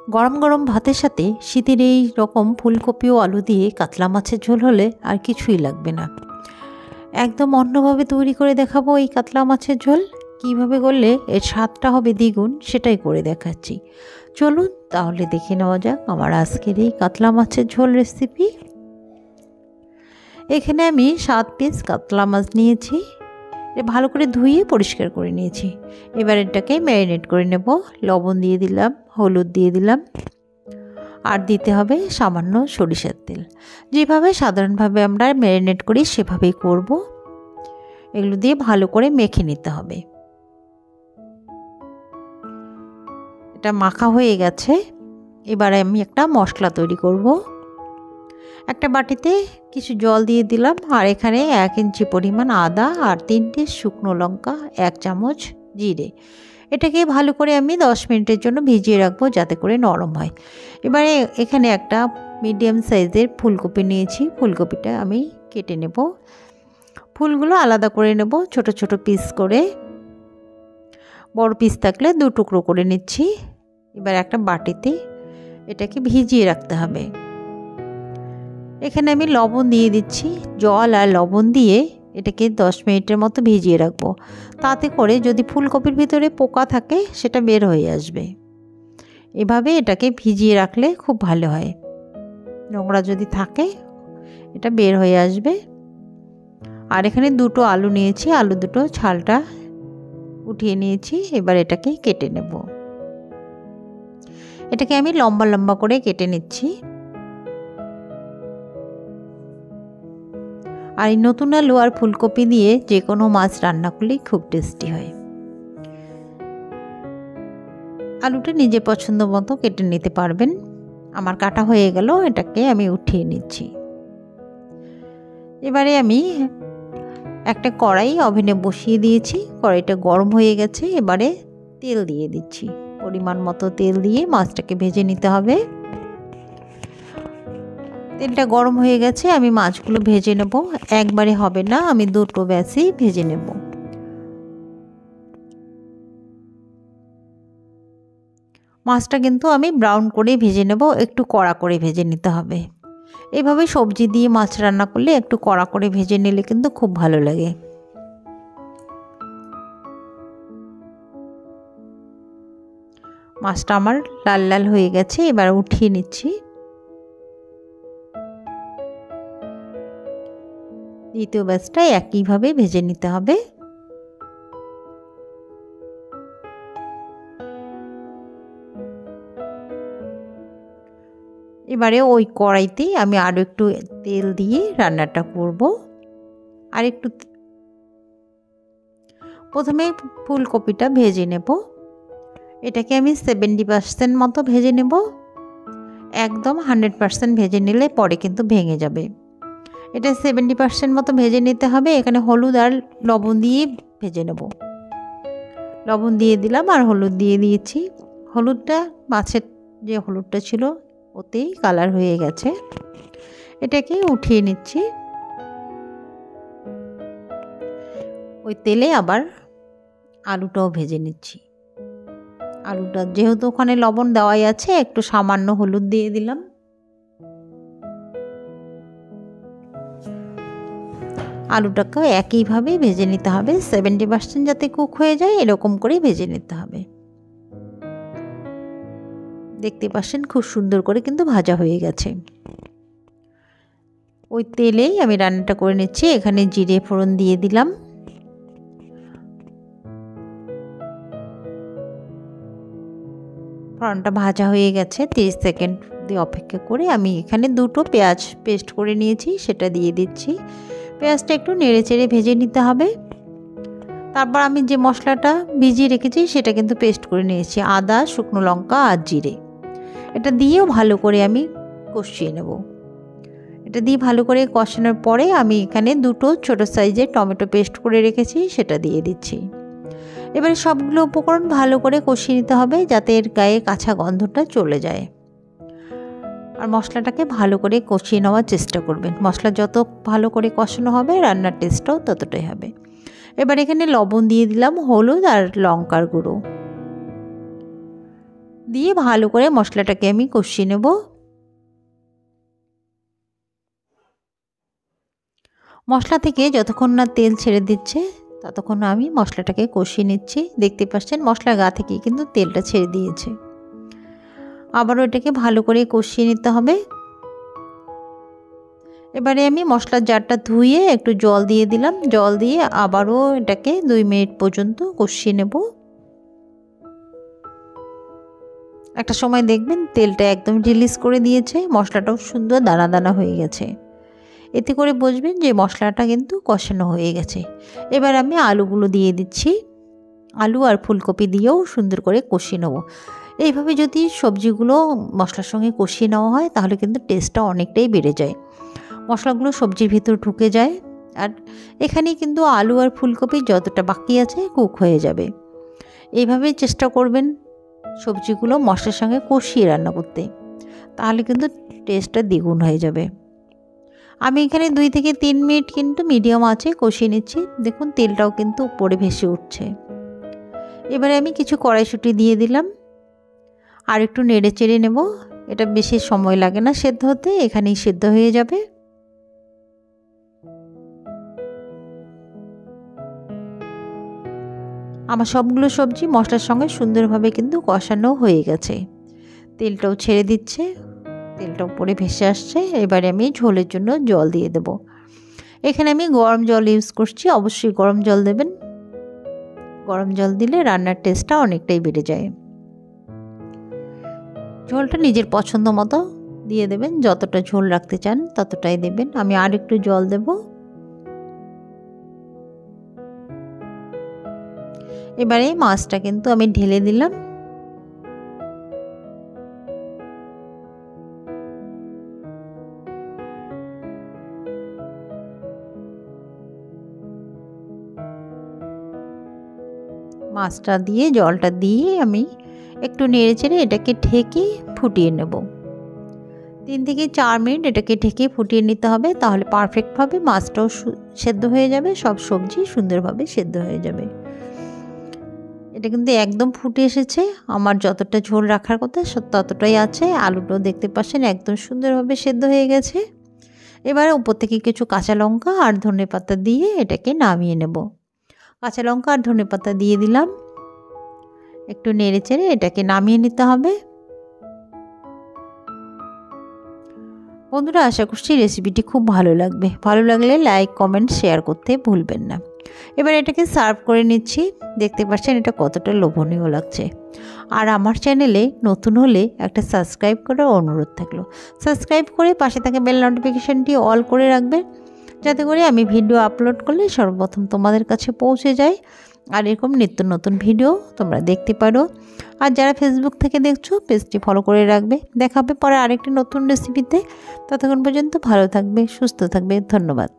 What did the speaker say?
গরম গরম ভাতের সাথে শীতের এই রকম ফুলকপি ও আলু দিয়ে কাতলা মাছের ঝোল হলে আর কিছুই লাগবে না। একদম অন্যভাবে তৈরি করে দেখাবো এই কাতলা মাছের ঝোল। কিভাবে করলে এর স্বাদটা হবে দ্বিগুণ সেটাই করে দেখাচ্ছি। চলুন তাহলে দেখে নেওয়া যাক আমার আজকের এই কাতলা মাছের ঝোল রেসিপি। এখানে আমি 7 পিস কাতলা মাছ নিয়েছি। ভালো করে ধুয়ে পরিষ্কার করে নিয়েছি। এবার এটাকে ম্যারিনেট করে নেব। লবণ দিয়ে দিলাম, হলুদ দিয়ে দিলাম, আর দিতে হবে সামান্য সরিষার তেল। যেভাবে সাধারণভাবে আমরা ম্যারিনেট করি সেভাবেই করব। এগুলো দিয়ে ভালো করে মেখে নিতে হবে। এটা মাখা হয়ে গেছে। এবার আমি একটা মশলা তৈরি করব। একটা বাটিতে কিছু জল দিয়ে দিলাম, আর এখানে 1 ইঞ্চি পরিমাণ আদা আর 3টে শুকনো লঙ্কা, 1 চামচ জিরে। এটাকে ভালো করে আমি 10 মিনিটের জন্য ভিজিয়ে রাখবো যাতে করে নরম হয়। এবারে এখানে একটা মিডিয়াম সাইজের ফুলকপি নিয়েছি। ফুলকপিটা আমি কেটে নেব। ফুলগুলো আলাদা করে নেব ছোট ছোট পিস করে। বড় পিস থাকলে 2 টুকরো করে নিচ্ছি। এবার একটা বাটিতে এটাকে ভিজিয়ে রাখতে হবে। এখানে আমি লবণ দিয়ে দিচ্ছি। জল আর লবণ দিয়ে এটাকে 10 মিনিটের মতো ভিজিয়ে রাখবো। তাতে করে যদি ফুলকপির ভিতরে পোকা থাকে সেটা বের হয়ে আসবে। এভাবে এটাকে ভিজিয়ে রাখলে খুব ভালো হয়। নোংরা যদি থাকে এটা বের হয়ে আসবে। আর এখানে 2টো আলু নিয়েছি। আলু দুটো ছালটা উঠিয়ে নিয়েছি। এবার এটাকে কেটে নেব। এটাকে আমি লম্বা লম্বা করে কেটে নিচ্ছি। আর এই নতুন আলু আর ফুলকপি দিয়ে যে কোনো মাছ রান্না করলেই খুব টেস্টি হয়। আলুটা নিজের পছন্দ মতো কেটে নিতে পারবেন। আমার কাটা হয়ে গেল। এটাকে আমি উঠিয়ে নিচ্ছি। এবারে আমি একটা কড়াই ওভেনে বসিয়ে দিয়েছি। কড়াইটা গরম হয়ে গেছে। এবারে তেল দিয়ে দিচ্ছি। পরিমাণ মতো তেল দিয়ে মাছটাকে ভেজে নিতে হবে। তেলটা গরম হয়ে গেছে। আমি মাছগুলো ভেজে নেব। একবারে হবে না, আমি 2টো ব্যাচই ভেজে নেব। মাছটা কিন্তু আমি ব্রাউন করে ভেজে নেব। একটু কড়া করে ভেজে নিতে হবে। এইভাবে সবজি দিয়ে মাছ রান্না করলে একটু কড়া করে ভেজে নিলে কিন্তু খুব ভালো লাগে। মাছটা আমার লাল লাল হয়ে গেছে। এবার উঠিয়ে নিচ্ছি। দ্বিতীয় ব্যাচটা একইভাবে ভেজে নিতে হবে। এবারে ওই কড়াইতেই আমি আরও একটু তেল দিয়ে রান্নাটা করব। আর একটু প্রথমে ফুলকপিটা ভেজে নেব। এটাকে আমি 70% মতো ভেজে নেব। একদম 100% ভেজে নিলে পরে কিন্তু ভেঙে যাবে। এটা 70% মতো ভেজে নিতে হবে। এখানে হলুদ আর লবণ দিয়ে ভেজে নেব। লবণ দিয়ে দিলাম আর হলুদ দিয়ে দিয়েছি। হলুদটা মাছের যে হলুদটা ছিল ওতেই কালার হয়ে গেছে। এটাকে উঠিয়ে নিচ্ছি। ওই তেলে আবার আলুটাও ভেজে নিচ্ছি। আলুটা যেহেতু ওখানে লবণ দেওয়াই আছে, একটু সামান্য হলুদ দিয়ে দিলাম। আলুটাকেও একইভাবে ভেজে নিতে হবে। 70% যাতে কুক হয়ে যায় এরকম করে ভেজে নিতে হবে। দেখতে পাচ্ছেন খুব সুন্দর করে কিন্তু ভাজা হয়ে গেছে। ওই তেলেই আমি রান্নাটা করে নিচ্ছি। এখানে জিরে ফোড়ন দিয়ে দিলাম। ফোড়নটা ভাজা হয়ে গেছে। 30 সেকেন্ড দিয়ে অপেক্ষা করে আমি এখানে 2টো পেঁয়াজ পেস্ট করে নিয়েছি, সেটা দিয়ে দিচ্ছি। পেঁয়াজটা একটু নেড়ে চেড়ে ভেজে নিতে হবে। তারপর আমি যে মশলাটা ভিজিয়ে রেখেছি সেটা কিন্তু পেস্ট করে নিয়েছি। আদা, শুকনো লঙ্কা আর জিরে। এটা দিয়েও ভালো করে আমি কষিয়ে নেব। এটা দিয়ে ভালো করে কষানোর পরে আমি এখানে 2টো ছোট সাইজের টমেটো পেস্ট করে রেখেছি, সেটা দিয়ে দিচ্ছি। এবারে সবগুলো উপকরণ ভালো করে কষিয়ে নিতে হবে যাতে এর গায়ে কাঁচা গন্ধটা চলে যায়। আর মশলাটাকে ভালো করে কষিয়ে নেওয়ার চেষ্টা করবেন। মশলা যত ভালো করে কষানো হবে রান্নার টেস্টটাও ততটাই হবে। এবার এখানে লবণ দিয়ে দিলাম, হলুদ আর লঙ্কার গুঁড়ো দিয়ে ভালো করে মশলাটাকে আমি কষিয়ে নেব। মশলা থেকে যতক্ষণ না তেল ছেড়ে দিচ্ছে ততক্ষণ আমি মশলাটাকে কষিয়ে নিচ্ছি। দেখতে পাচ্ছেন মশলার গা থেকে কিন্তু তেলটা ছেড়ে দিয়েছে। আবারও এটাকে ভালো করে কষিয়ে নিতে হবে। এবারে আমি মশলার জারটা ধুয়ে একটু জল দিয়ে দিলাম। জল দিয়ে আবারও এটাকে 2 মিনিট পর্যন্ত কষিয়ে নেব। একটা সময় দেখবেন তেলটা একদম রিলিজ করে দিয়েছে, মশলাটাও সুন্দর দানা দানা হয়ে গেছে। এতে করে বুঝবেন যে মশলাটা কিন্তু কষানো হয়ে গেছে। এবার আমি আলুগুলো দিয়ে দিচ্ছি। আলু আর ফুলকপি দিয়েও সুন্দর করে কষিয়ে নেব। এইভাবে যদি সবজিগুলো মশলার সঙ্গে কষিয়ে নেওয়া হয় তাহলে কিন্তু টেস্টটা অনেকটাই বেড়ে যায়, মশলাগুলো সবজির ভিতর ঢুকে যায়। আর এখানেই কিন্তু আলু আর ফুলকপি যতটা বাকি আছে কুক হয়ে যাবে। এইভাবেই চেষ্টা করবেন সবজিগুলো মশলার সঙ্গে কষিয়ে রান্না করতে, তাহলে কিন্তু টেস্টটা দ্বিগুণ হয়ে যাবে। আমি এখানে 2 থেকে 3 মিনিট কিন্তু মিডিয়াম আঁচে কষিয়ে নিচ্ছি। দেখুন তেলটাও কিন্তু উপরে ভেসে উঠছে। এবারে আমি কিছু কড়াইশুঁটি দিয়ে দিলাম আর একটু নেড়ে চেড়ে নেব। এটা বেশি সময় লাগে না সেদ্ধ হতে, এখানেই সেদ্ধ হয়ে যাবে। আমার সবগুলো সবজি মশলার সঙ্গে সুন্দরভাবে কিন্তু কষানো হয়ে গেছে। তেলটাও ছেড়ে দিচ্ছে, তেলটা উপরে ভেসে আসছে। এবারে আমি ঝোলের জন্য জল দিয়ে দেব। এখানে আমি গরম জল ইউজ করছি, অবশ্যই গরম জল দেবেন। গরম জল দিলে রান্নার টেস্টটা অনেকটাই বেড়ে যায়। ঝোলটা নিজের পছন্দ মতো দিয়ে দেবেন, যতটা ঝোল রাখতে চান ততটাই দেবেন। আমি আর একটু জল দেব। এবারে মাছটা কিন্তু আমি ঢেলে দিলাম। মাছটা দিয়ে জলটা দিয়ে আমি একটু নেড়ে চেড়ে এটাকে ঢেকে ফুটিয়ে নেব। 3 থেকে 4 মিনিট এটাকে ঢেকে ফুটিয়ে নিতে হবে, তাহলে পারফেক্টভাবে মাছটাও সেদ্ধ হয়ে যাবে, সব সবজি সুন্দরভাবে সেদ্ধ হয়ে যাবে। এটা কিন্তু একদম ফুটে এসেছে। আমার যতটা ঝোল রাখার কথা ততটাই আছে। আলুটাও দেখতে পাচ্ছেন একদম সুন্দরভাবে সেদ্ধ হয়ে গেছে। এবারে উপর থেকে কিছু কাঁচা লঙ্কা আর ধনেপাতা দিয়ে এটাকে নামিয়ে নেব। কাঁচা লঙ্কা আর ধনেপাতা দিয়ে দিলাম, একটু নেড়ে চেড়ে এটাকে নামিয়ে নিতে হবে। বন্ধুরা আশা করছি রেসিপিটি খুব ভালো লাগবে। ভালো লাগলে লাইক কমেন্ট শেয়ার করতে ভুলবেন না। এবার এটাকে সার্ভ করে নিচ্ছি। দেখতে পাচ্ছেন এটা কতটা লোভনীয় লাগছে। আর আমার চ্যানেলে নতুন হলে একটা সাবস্ক্রাইব করার অনুরোধ থাকলো। সাবস্ক্রাইব করে পাশে থাকা বেল নোটিফিকেশানটি অল করে রাখবেন, যাতে করে আমি ভিডিও আপলোড করলে সর্বপ্রথম তোমাদের কাছে পৌঁছে যায়। আর এরকম নিত্য নতুন ভিডিও তোমরা দেখতে পারো। আর যারা ফেসবুক থেকে দেখছো পেজটি ফলো করে রাখবে। দেখা হবে পরে আরেকটি নতুন রেসিপিতে। ততক্ষণ পর্যন্ত ভালো থাকবে, সুস্থ থাকবে। ধন্যবাদ।